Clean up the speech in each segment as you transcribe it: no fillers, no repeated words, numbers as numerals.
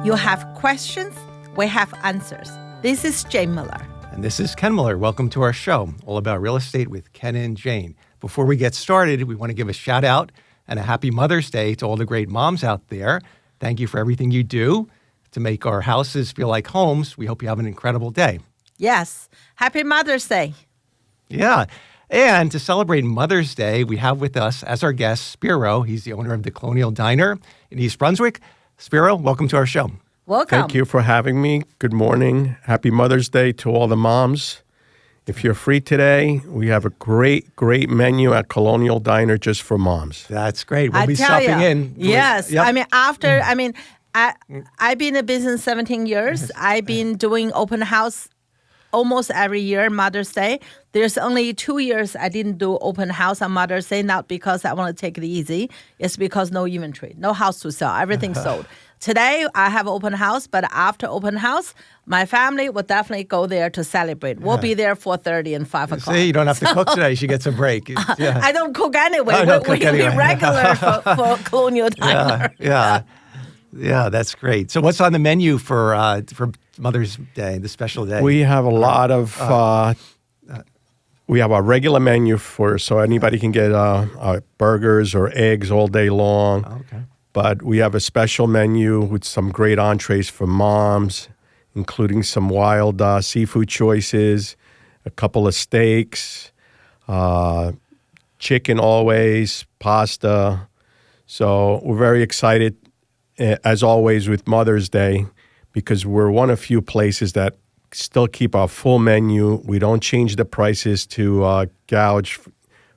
You have questions, we have answers. This is Jane Miller. And this is Ken Miller. Welcome to our show, all about real estate with Ken and Jane. Before we get started, we want to give a shout out and a happy Mother's Day to all the great moms out there. Thank you for everything you do to make our houses feel like homes. We hope you have an incredible day. Yes. Happy Mother's Day. Yeah. And to celebrate Mother's Day, we have with us as our guest Spiro. He's the owner of the Colonial Diner in East Brunswick. Spiro, welcome to our show. Welcome. Thank you for having me. Good morning. Happy Mother's Day to all the moms. If you're free today, we have a great menu at Colonial Diner just for moms. That's great. We'll be stopping in. Yes. Yep. I've been in business 17 years. I've been doing open house almost every year, Mother's Day. There's only 2 years I didn't do open house on Mother's Day, not because I want to take it easy. It's because no inventory, no house to sell, everything sold. Today, I have open house, but after open house, my family will definitely go there to celebrate. We'll be there 4:30 and 5 o'clock. See, you don't have to cook today. She gets a break. Yeah. I don't cook anyway. Oh, don't cook We're anyway. regular for Colonial Diner. Yeah, that's great. So what's on the menu for Mother's Day, the special day? We have a lot of, we have our regular menu so anybody can get burgers or eggs all day long. Okay. But we have a special menu with some great entrees for moms, including some wild seafood choices, a couple of steaks, chicken always, pasta. So we're very excited, as always, with Mother's Day, because we're one of few places that still keep our full menu. We don't change the prices to gouge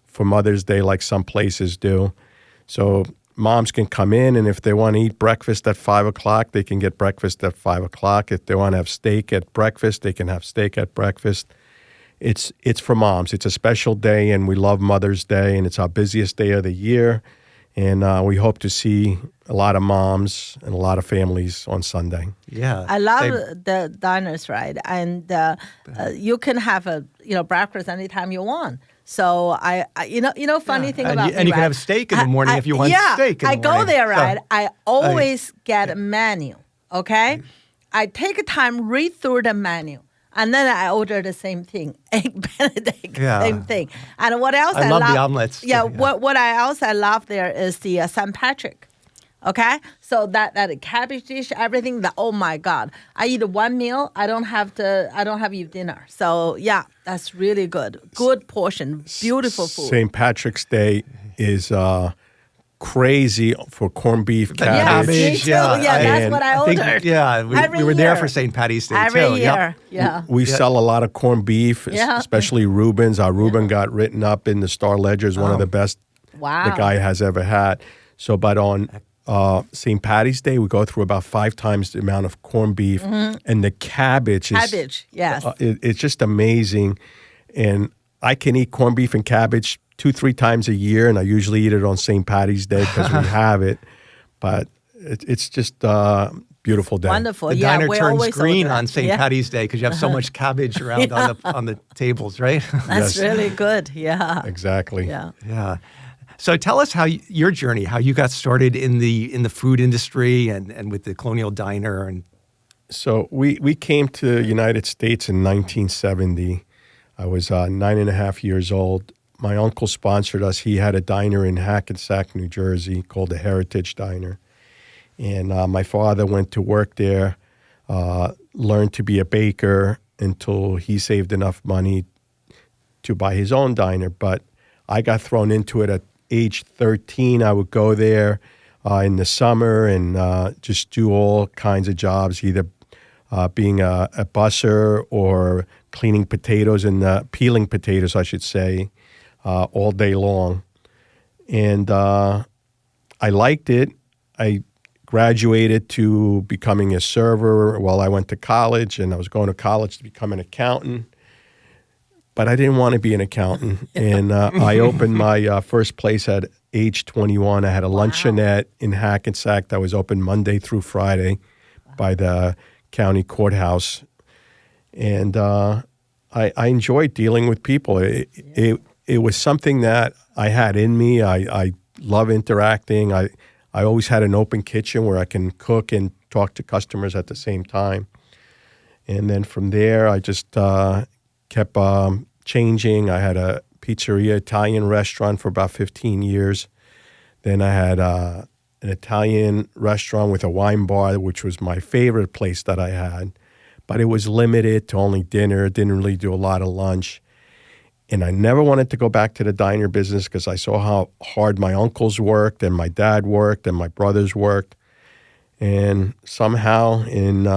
for Mother's Day like some places do. So moms can come in, and if they want to eat breakfast at 5 o'clock, they can get breakfast at 5 o'clock. If they want to have steak at breakfast, they can have steak at breakfast. It's for moms. It's a special day, and we love Mother's Day, and it's our busiest day of the year. And we hope to see a lot of moms and a lot of families on Sunday. Yeah. I love the diners, right? And you can have breakfast anytime you want. So funny thing about me, and you can right? have steak in the morning if you want steak in the morning. I go there, right? So, I always get a menu, okay? I take time, read through the menu, and then I order the same thing, egg Benedict, same thing. And what else I love the omelets. Yeah, what I love there is the St. Patrick. Okay, so that cabbage dish, everything. Oh my God! I eat one meal. I don't have eat dinner. So yeah, that's really good. Good portion, beautiful food. St. Patrick's Day is crazy for corned beef, cabbage. Me too. Yeah, that's what I ordered. We were there for St. Patty's Day every too. year. Yeah, we sell a lot of corned beef, especially Reuben's. Our Reuben got written up in the Star Ledger as one of the best the guy has ever had. So, but on St. Patty's Day, we go through about 5 times the amount of corned beef, and the cabbage is yes, it's just amazing. And I can eat corned beef and cabbage 2-3 times a year, and I usually eat it on St. Patty's Day because we have it. But it's just beautiful day. Wonderful. The diner turns green on St. Patty's Day because you have so much cabbage around on the tables, right? That's really good. Yeah, exactly. Yeah. So tell us how your journey, how you got started in the food industry and with the Colonial Diner. And so we came to the United States in 1970. I was 9.5 years old. My uncle sponsored us. He had a diner in Hackensack, New Jersey called the Heritage Diner. And my father went to work there, learned to be a baker until he saved enough money to buy his own diner. But I got thrown into it at age 13. I would go there in the summer and just do all kinds of jobs, either being a busser or cleaning potatoes and peeling potatoes, I should say, all day long. And I liked it. I graduated to becoming a server while I went to college, and I was going to college to become an accountant. But I didn't want to be an accountant. And I opened my first place at age 21. I had a luncheonette in Hackensack that was open Monday through Friday by the county courthouse. And I enjoyed dealing with people. It was something that I had in me. I love interacting. I always had an open kitchen where I can cook and talk to customers at the same time. And then from there, I just kept changing. I had a pizzeria, Italian restaurant for about 15 years. Then I had an Italian restaurant with a wine bar, which was my favorite place that I had. But it was limited to only dinner, didn't really do a lot of lunch. And I never wanted to go back to the diner business because I saw how hard my uncles worked and my dad worked and my brothers worked. And somehow in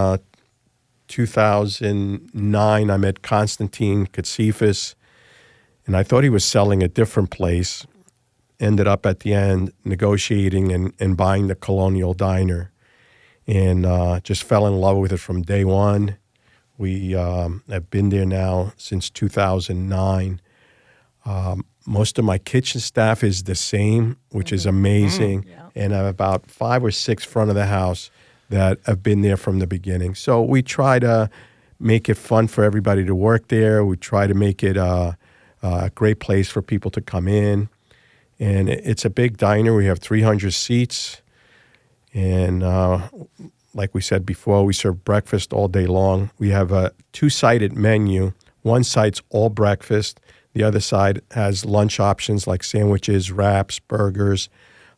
2009, I met Konstantin Katsifis, and I thought he was selling a different place. Ended up at the end negotiating and buying the Colonial Diner, and just fell in love with it from day one. We have been there now since 2009. Most of my kitchen staff is the same, which is amazing. And I have about 5 or 6 front of the house that have been there from the beginning. So we try to make it fun for everybody to work there. We try to make it a great place for people to come in. And it's a big diner. We have 300 seats. And like we said before, we serve breakfast all day long. We have a 2-sided menu. One side's all breakfast. The other side has lunch options like sandwiches, wraps, burgers,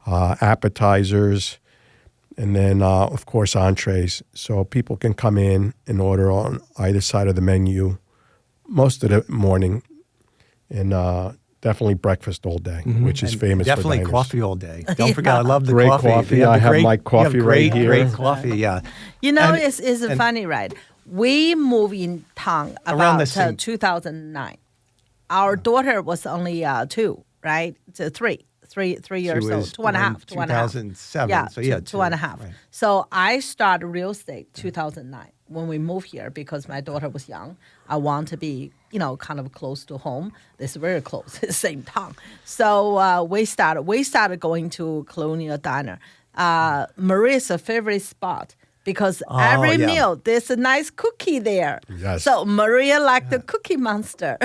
appetizers, and then, of course, entrees. So people can come in and order on either side of the menu most of the morning. And definitely breakfast all day, which is famous for definitely diners. coffee all day. Don't forget, I love the Great coffee. coffee. I have my coffee right here. Great coffee, yeah. You know, And- it's funny, right? We moved in town Around about the same- 2009. Our daughter was only 2, right? So 3 years She old, was 2 and a half, born 2.5. 2007, Yeah, so yeah, 2 and a half. right. So I started real estate 2009 when we moved here because my daughter was young. I want to be, kind of close to home. This is very close, at the same time. So we started going to Colonial Diner. Maria's favorite spot. Because every yeah. meal, there's a nice cookie there. Yes. So Maria liked the Cookie Monster.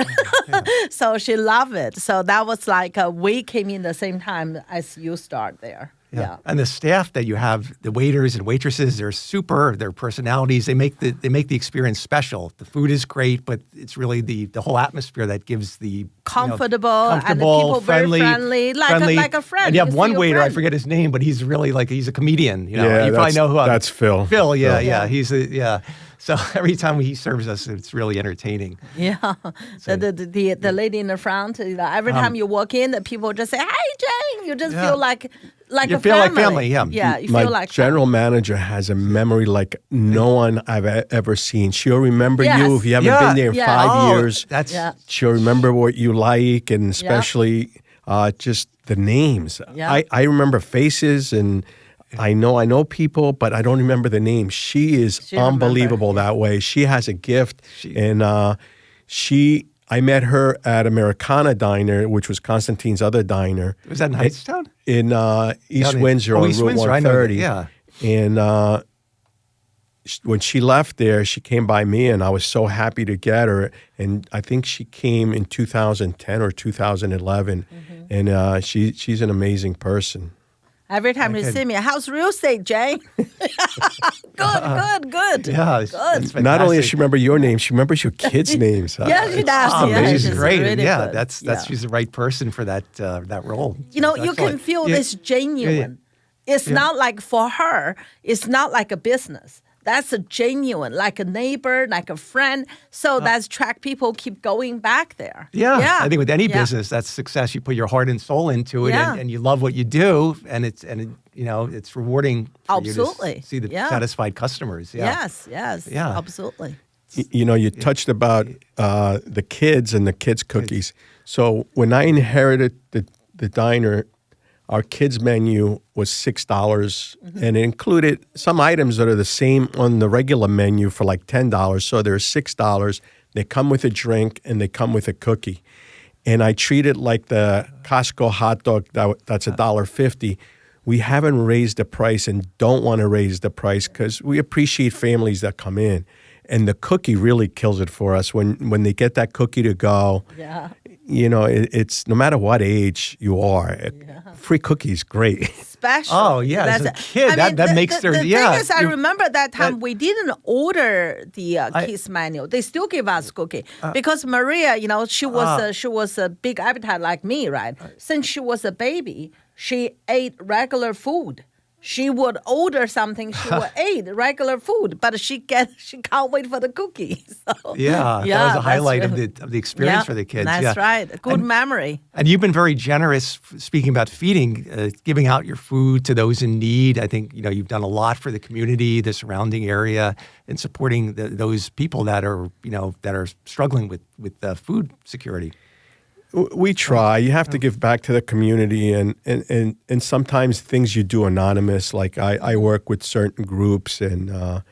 So she loved it. So that was like we came in the same time as you start there. Yeah. And the staff that you have, the waiters and waitresses, they're super. Their personalities, they make the experience special. The food is great, but it's really the whole atmosphere that gives the Comfortable, and the people friendly, very friendly, like a friend. And you have see one your waiter, I friend. forget his name, but he's really he's a comedian. You Yeah, probably know who that's Phil. Phil, yeah, Phil. yeah. He's So every time he serves us, it's really entertaining. Yeah, the lady in the front. Every time you walk in, the people just say, "Hi, Jane." You just feel like You a feel like family. family, yeah. Yeah, you My feel like general manager has a memory like no one I've ever seen. She'll remember Yes. you if you haven't Yeah. been there in Yeah. 5 years. That's Yeah. She'll remember what you like, and especially just the names. Yeah. I remember faces, and I know people, but I don't remember the names. She is She remember. unbelievable that way. She has a gift, and I met her at Americana Diner, which was Konstantin's other diner. Was that in Hightstown? In East Down in- Windsor on East Route Windsor, I know that, 130. yeah. And when she left there, she came by me, and I was so happy to get her. And I think she came in 2010 or 2011. And she's an amazing person. Every time you see me, how's real estate, Jane? Good. Yeah, Good. it's Not only does fantastic. she remember your name, she remembers your kids' names. Yeah, she does. Oh, Yeah, man, she's she's great. really And yeah, good. that's Yeah. she's the right person for that role. You know, That's you can excellent. feel Yeah. this genuine. It's not like for her, it's not like a business. That's a genuine, like a neighbor, like a friend. So that's track people keep going back there. Yeah, I think with any Yeah. business, that's success. You put your heart and soul into it, Yeah. and you love what you do, and it's rewarding. For Absolutely. You to see the Yeah. satisfied customers. Yeah. Yes, Yeah. absolutely. You touched about the kids and the kids' cookies. So when I inherited the diner, our kids' menu was $6, and it included some items that are the same on the regular menu for like $10. So they're $6. They come with a drink, and they come with a cookie. And I treat it like the Costco hot dog that's $1.50. We haven't raised the price and don't want to raise the price because we appreciate families that come in. And the cookie really kills it for us. When they get that cookie to go, Yeah. It's no matter what age you are, free cookie is great. Special. Oh, yeah, as a kid, that makes their, the yeah. thing is, I you- remember that time we didn't order the kids manual. They still give us cookie because Maria, she was a big appetite like me, right? Since she was a baby, she ate regular food. She would order something. She would eat regular food, but she can't wait for the cookie. So, Yeah, that was a that's highlight really- of the experience for the kids. That's yeah. right. Good memory. And you've been very generous, speaking about feeding, giving out your food to those in need. I think, you've done a lot for the community, the surrounding area, and supporting those people that are, that are struggling with food security. We try. You have to give back to the community, and sometimes things you do anonymous. Like I work with certain groups, and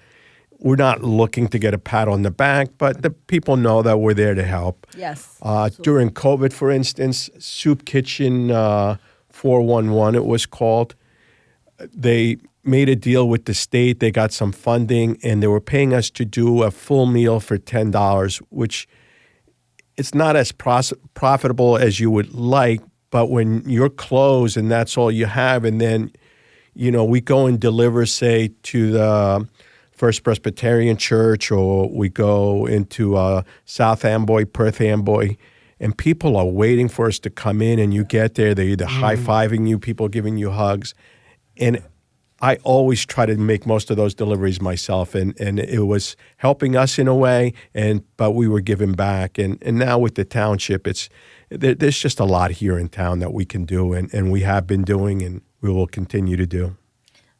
we're not looking to get a pat on the back, but the people know that we're there to help. Yes. During COVID, for instance, Soup Kitchen 411, it was called. They made a deal with the state. They got some funding, and they were paying us to do a full meal for $10, which it's not as profitable as you would like, but when you're closed and that's all you have, and then, we go and deliver, say, to the First Presbyterian Church, or we go into South Amboy, Perth Amboy, and people are waiting for us to come in, and you get there, they're either high-fiving you, people giving you hugs, and I always try to make most of those deliveries myself, and it was helping us in a way, but we were giving back. And now with the township, there's just a lot here in town that we can do, and we have been doing, and we will continue to do.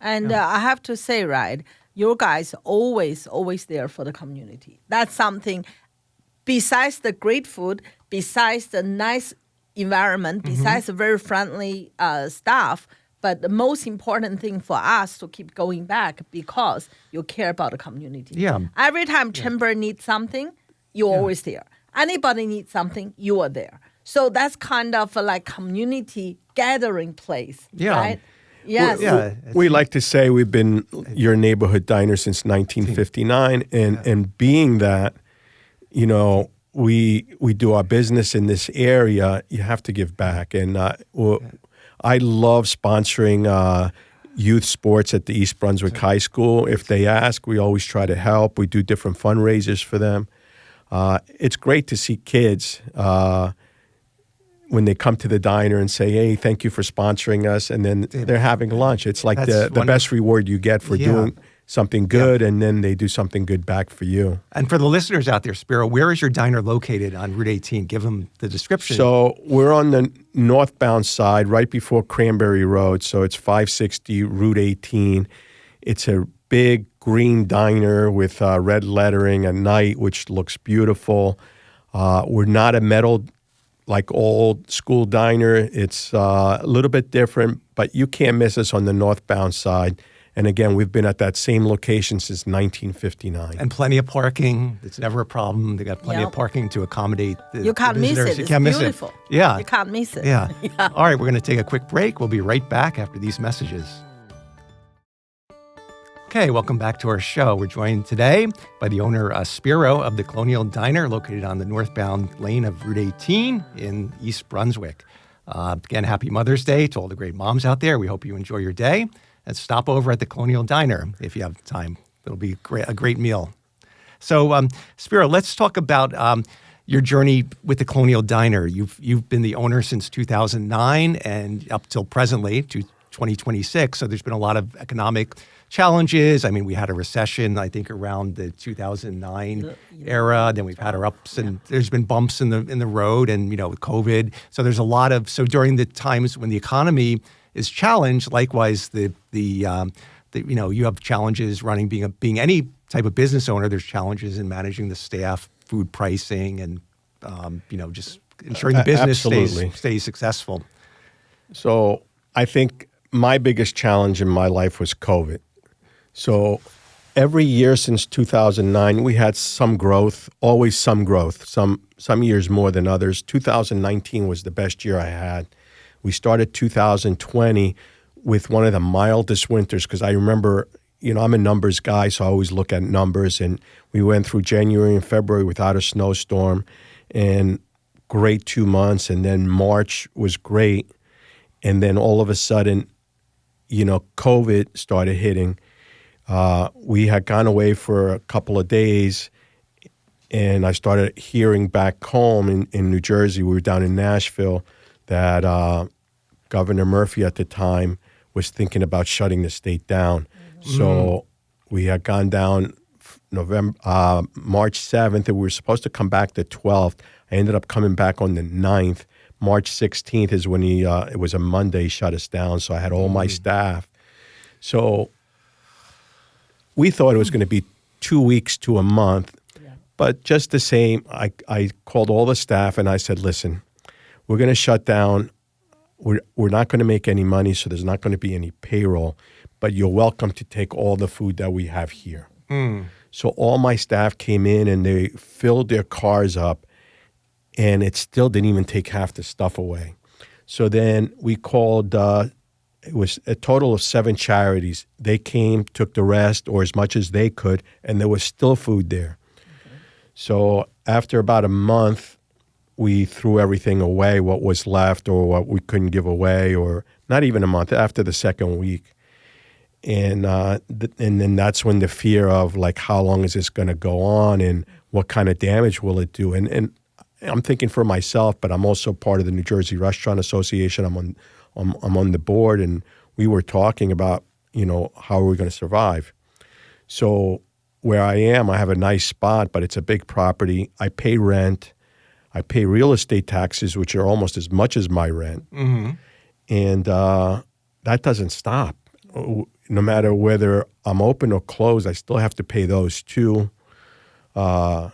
And I have to say, right, your guys always there for the community. That's something, besides the great food, besides the nice environment, besides the very friendly staff, but the most important thing for us to keep going back because you care about the community. Yeah. Every time Chamber needs something, you're always there. Anybody needs something, you are there. So that's kind of like community gathering place, right? Yes. We like to say we've been your neighborhood diner since 1959, and being that, we do our business in this area, you have to give back. And I love sponsoring youth sports at the East Brunswick High School. If they ask, we always try to help. We do different fundraisers for them. It's great to see kids when they come to the diner and say, hey, thank you for sponsoring us, and then they're having lunch. It's like the best reward you get for doing something good, and then they do something good back for you. And for the listeners out there, Spiro, where is your diner located on Route 18? Give them the description. So we're on the northbound side, right before Cranberry Road. So it's 560 Route 18. It's a big green diner with red lettering at night, which looks beautiful. We're not a metal, like old school diner. It's a little bit different, but you can't miss us on the northbound side. And again, we've been at that same location since 1959. And plenty of parking. It's never a problem. They got plenty of parking to accommodate the You can't miss visitors. it. You It's can't beautiful. miss it. Yeah. You can't miss it. Yeah. All right, we're going to take a quick break. We'll be right back after these messages. Okay, welcome back to our show. We're joined today by the owner, Spiro, of the Colonial Diner, located on the northbound lane of Route 18 in East Brunswick. Again, happy Mother's Day to all the great moms out there. We hope you enjoy your day. And stop over at the Colonial Diner if you have time. It'll be a great meal. So, Spiro, let's talk about your journey with the Colonial Diner. You've been the owner since 2009 and up till presently, to 2026. So there's been a lot of economic challenges. I mean, we had a recession, I think, around the 2009 era. Then we've had our ups and there's been bumps in the road, and with COVID. So there's a lot of during the times when the economy is challenged. Likewise, you have challenges running being any type of business owner. There's challenges in managing the staff, food pricing, and just ensuring the business stays successful. So I think my biggest challenge in my life was COVID. So every year since 2009, we had some growth, always some growth. Some years more than others. 2019 was the best year I had. We started 2020 with one of the mildest winters, because I remember I'm a numbers guy, so I always look at numbers. And we went through January and February without a snowstorm, and great 2 months. And then March was great. And then all of a sudden, COVID started hitting. We had gone away for a couple of days, and I started hearing back home in New Jersey, we were down in Nashville, that Governor Murphy at the time was thinking about shutting the state down. So we had gone down March 7th, and we were supposed to come back the 12th. I ended up coming back on the 9th. March 16th is when it was a Monday, he shut us down. So I had all my staff. So we thought it was going to be 2 weeks to a month. Yeah. But just the same, I called all the staff and I said, listen, we're going to shut down. We're not going to make any money, so there's not going to be any payroll. But you're welcome to take all the food that we have here. So all my staff came in and they filled their cars up, and it still didn't even take half the stuff away. So then we called, it was a total of 7 charities. They came, took the rest, or as much as they could, and there was still food there. Okay. So after about a month, we threw everything away, what was left or what we couldn't give away, or not even a month, after the second week. And then that's when the fear of, like, how long is this going to go on and what kind of damage will it do? And I'm thinking for myself, but I'm also part of the New Jersey Restaurant Association. I'm on the board, and we were talking about, how are we going to survive? So where I am, I have a nice spot, but it's a big property. I pay rent. I pay real estate taxes, which are almost as much as my rent. And that doesn't stop. No matter whether I'm open or closed, I still have to pay those too. I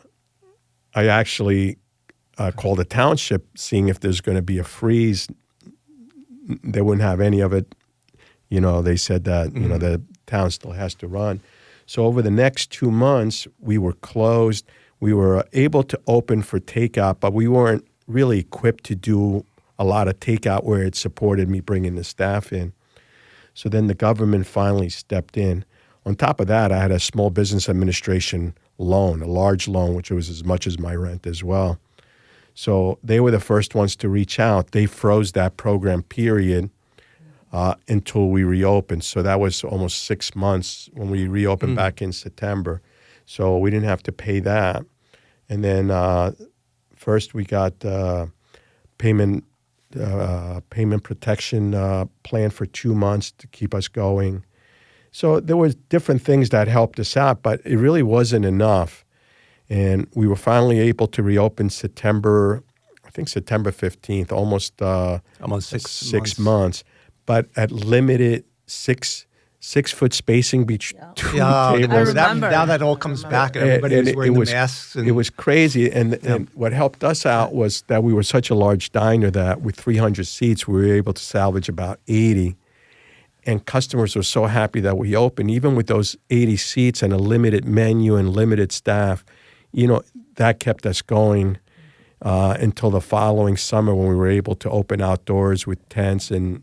actually called the township, seeing if there's going to be a freeze. They wouldn't have any of it. They said that, the town still has to run. So over the next 2 months, we were closed. We were able to open for takeout, but we weren't really equipped to do a lot of takeout where it supported me bringing the staff in. So then the government finally stepped in. On top of that, I had a small business administration loan, a large loan, which was as much as my rent as well. So they were the first ones to reach out. They froze that program period until we reopened. So that was almost 6 months when we reopened back in September. So we didn't have to pay that. And then first we got payment protection plan for 2 months to keep us going. So there was different things that helped us out, but it really wasn't enough. And we were finally able to reopen September 15th, almost 6 months, but at limited 6-foot spacing between tables. Now that all comes back, and everybody was wearing the masks. It was crazy. And what helped us out was that we were such a large diner that with 300 seats, we were able to salvage about 80. And customers were so happy that we opened, even with those 80 seats and a limited menu and limited staff. That kept us going until the following summer when we were able to open outdoors with tents. And,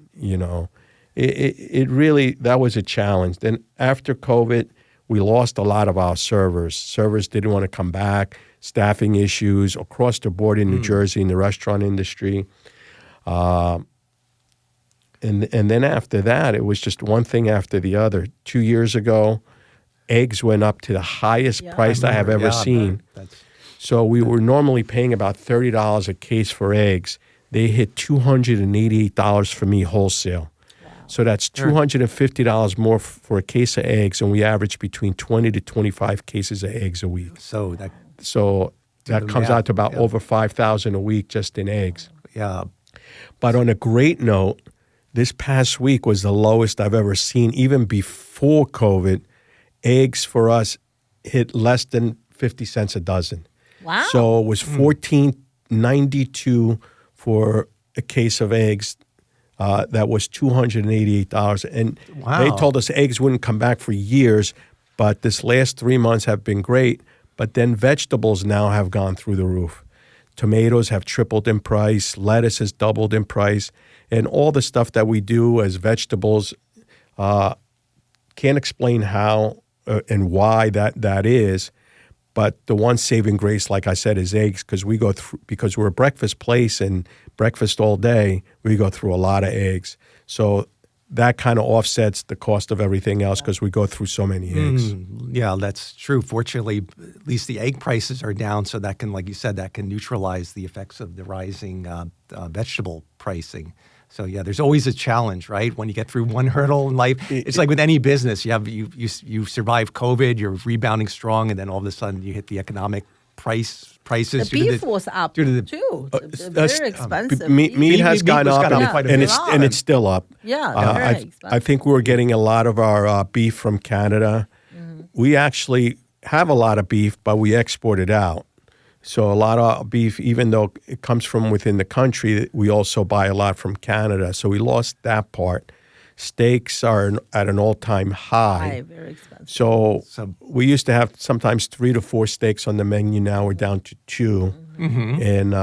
it really, that was a challenge. Then after COVID, we lost a lot of our servers. Servers didn't want to come back, staffing issues across the board in New Jersey in the restaurant industry. And then after that, it was just one thing after the other. 2 years ago, eggs went up to the highest price I have ever seen. So we were normally paying about $30 a case for eggs. They hit $288 for me wholesale. Wow. So that's $250 more for a case of eggs, and we average between 20 to 25 cases of eggs a week. So that comes out to about over $5,000 a week just in eggs. Yeah. But on a great note, this past week was the lowest I've ever seen. Even before COVID, eggs for us hit less than 50 cents a dozen. Wow. So it was $14.92 for a case of eggs. That was $288. And they told us eggs wouldn't come back for years, but this last 3 months have been great. But then vegetables now have gone through the roof. Tomatoes have tripled in price. Lettuce has doubled in price. And all the stuff that we do as vegetables can't explain how and why that is. But the one saving grace, like I said, is eggs, because we go through, because we're a breakfast place and breakfast all day, we go through a lot of eggs. So that kind of offsets the cost of everything else because we go through so many eggs. Yeah, that's true. Fortunately, at least the egg prices are down, so that can, like you said, that can neutralize the effects of the rising vegetable pricing. So yeah, there's always a challenge, right? When you get through one hurdle in life, it's like with any business. You survive COVID, you're rebounding strong, and then all of a sudden you hit the economic prices. The beef was up too. Very expensive. Meat has gone up, quite a bit. and it's still up. Yeah, very expensive. I think we're getting a lot of our beef from Canada. We actually have a lot of beef, but we export it out. So a lot of beef, even though it comes from within the country, we also buy a lot from Canada. So we lost that part. Steaks are at an all-time high. Very expensive. So we used to have sometimes 3 to 4 steaks on the menu. Now we're down to 2. And,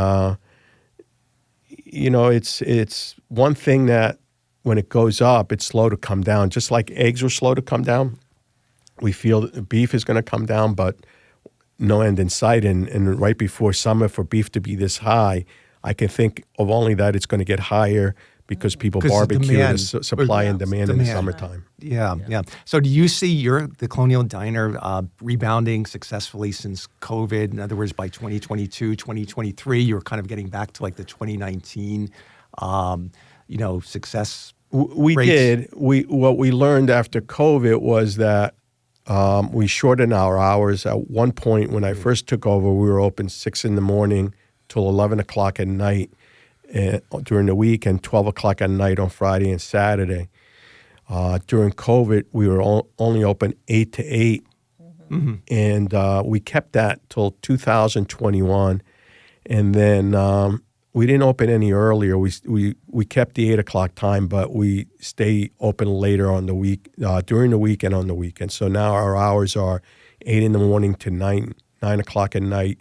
it's one thing that when it goes up, it's slow to come down. Just like eggs were slow to come down, we feel that beef is going to come down, but no end in sight. And right before summer, for beef to be this high, I can think of only that it's going to get higher because people barbecue, the supply and demand in the summertime. Yeah. So do you see the Colonial Diner rebounding successfully since COVID? In other words, by 2022, 2023, you're kind of getting back to like the 2019, success We rates? did. What we learned after COVID was that we shortened our hours. At one point, when I first took over, we were open 6 a.m. till 11 o'clock at night during the week, and 12 o'clock at night on Friday and Saturday. During COVID, we were only open 8 to 8, and we kept that till 2021, and then we didn't open any earlier. We kept the 8 o'clock time, but we stay open later on the week, during the week and on the weekend. So now our hours are 8 a.m. to 9 o'clock at night,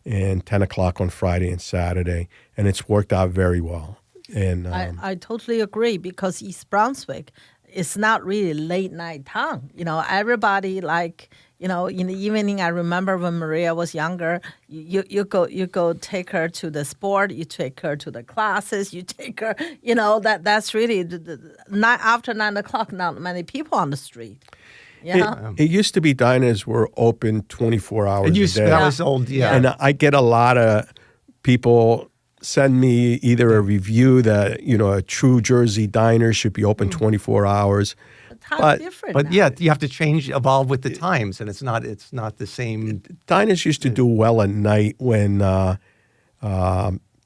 and 10 o'clock on Friday and Saturday, and it's worked out very well. And I totally agree, because East Brunswick is not really late night town. Everybody in the evening. I remember when Maria was younger, you go take her to the sport, you take her to the classes, you take her. That's really after 9 o'clock. Not many people on the street. Yeah. It used to be diners were open 24 hours a day. That was old, yeah. And I get a lot of people send me either a review that, a true Jersey diner should be open 24 hours. But yeah, you have to evolve with the times, and it's not the same. Diners used to do well at night when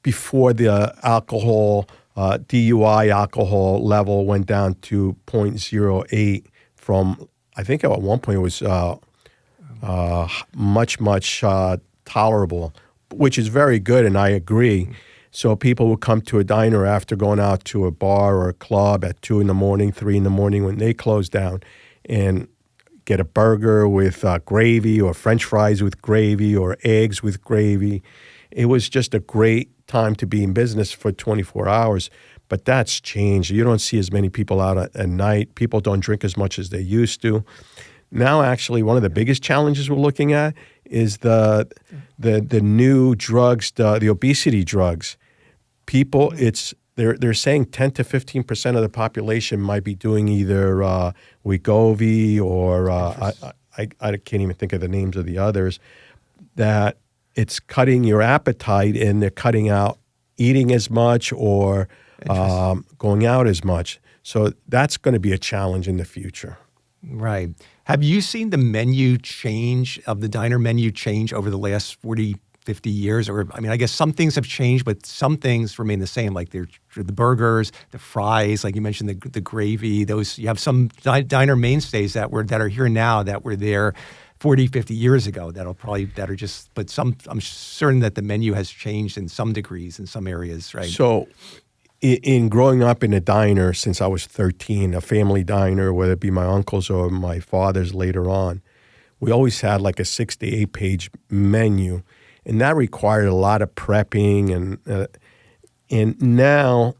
before the alcohol, DUI alcohol level went down to 0.08 from, I think at one point it was much tolerable, which is very good, and I agree. So people would come to a diner after going out to a bar or a club at 2 a.m, 3 a.m. when they close down, and get a burger with gravy, or French fries with gravy, or eggs with gravy. It was just a great time to be in business for 24 hours. But that's changed. You don't see as many people out at night. People don't drink as much as they used to. Now, actually, one of the biggest challenges we're looking at is the new drugs, the obesity drugs. People, they're saying 10 to 15% of the population might be doing either Wegovy or I can't even think of the names of the others. That it's cutting your appetite, and they're cutting out eating as much or going out as much. So that's going to be a challenge in the future. Right. Have you seen the menu change, of the diner menu change over the last 40, 50 years? Or, I guess some things have changed, but some things remain the same, like the burgers, the fries, like you mentioned, the gravy. Those, you have some diner mainstays that are here now that were there 40, 50 years ago but I'm certain that the menu has changed in some degrees in some areas, right? So in growing up in a diner since I was 13, a family diner, whether it be my uncle's or my father's later on, we always had like a 6 to 8 page menu, and that required a lot of prepping. And now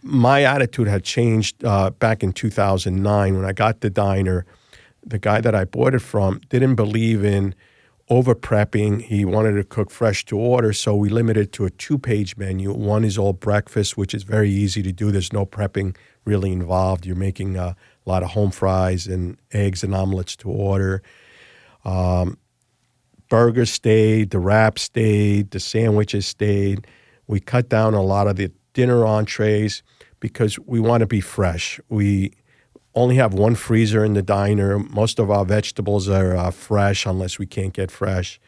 my attitude had changed back in 2009 when I got the diner. The guy that I bought it from didn't believe in over prepping. He wanted to cook fresh to order, so we limited to a 2-page menu. One is all breakfast, which is very easy to do. There's no prepping really involved. You're making a lot of home fries and eggs and omelets to order. Burgers stayed, the wraps stayed, the sandwiches stayed. We cut down a lot of the dinner entrees because we want to be fresh. We only have one freezer in the diner. Most of our vegetables are fresh unless we can't get fresh.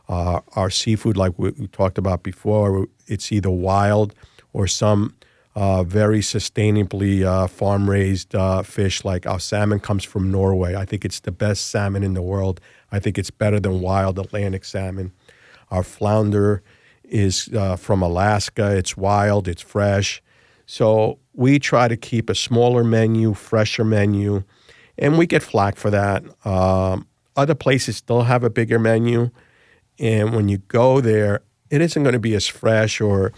Our seafood, like we talked about before, it's either wild or some very sustainably farm-raised fish. Like our salmon comes from Norway. I think it's the best salmon in the world. I think it's better than wild Atlantic salmon. Our flounder is from Alaska. It's wild. It's fresh. So we try to keep a smaller menu, fresher menu, and we get flack for that. Other places still have a bigger menu, and when you go there, it isn't going to be as fresh, or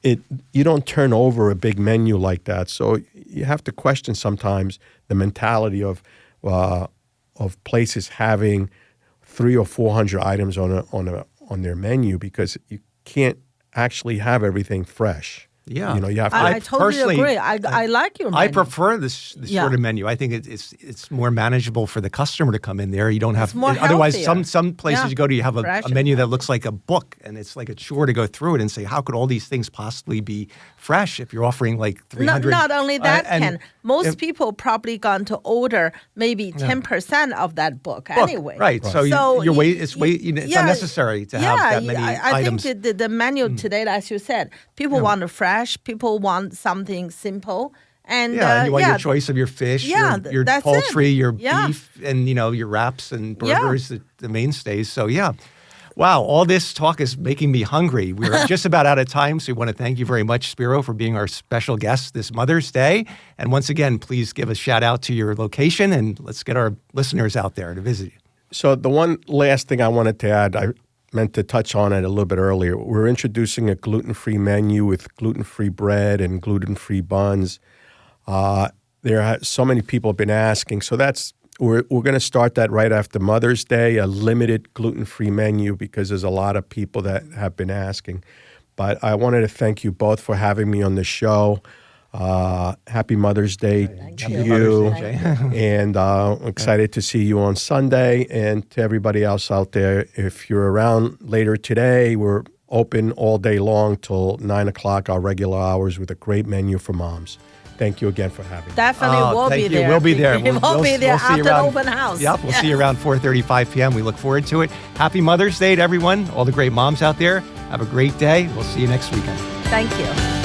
you don't turn over a big menu like that. So you have to question sometimes the mentality of places having 300 or 400 items on their menu, because you can't actually have everything fresh. Yeah, you have to. I totally agree. I like your menu. I prefer this sort of menu. I think it's more manageable for the customer to come in there. You don't have otherwise some places you go to, you have a menu that looks like a book, and it's like a chore to go through it and say, how could all these things possibly be fresh if you're offering like 300? Not only that, Ken, most people probably going to order maybe 10% of that book anyway. Right. So it's unnecessary to have that many items. I think the menu today, as you said, people want to fresh. People want something simple. And you want your choice of your fish, your poultry, your beef, and your wraps and burgers, the mainstays. So wow, all this talk is making me hungry. We're just about out of time, so we want to thank you very much, Spiro, for being our special guest this Mother's Day. And once again, please give a shout out to your location, and let's get our listeners out there to visit you. So the one last thing I wanted to add, I meant to touch on it a little bit earlier. We're introducing a gluten-free menu with gluten-free bread and gluten-free buns. There are so many people have been asking. So we're going to start that right after Mother's Day, a limited gluten-free menu, because there's a lot of people that have been asking. But I wanted to thank you both for having me on the show. Happy Mother's Day to you. And I'm excited to see you on Sunday. And to everybody else out there, if you're around later today, we're open all day long till 9 o'clock, our regular hours, with a great menu for moms. Thank you again for having me. Definitely will be there. We'll be there. We'll be there after the open house. Yep, we'll see you around 4:35 p.m. We look forward to it. Happy Mother's Day to everyone, all the great moms out there. Have a great day. We'll see you next weekend. Thank you.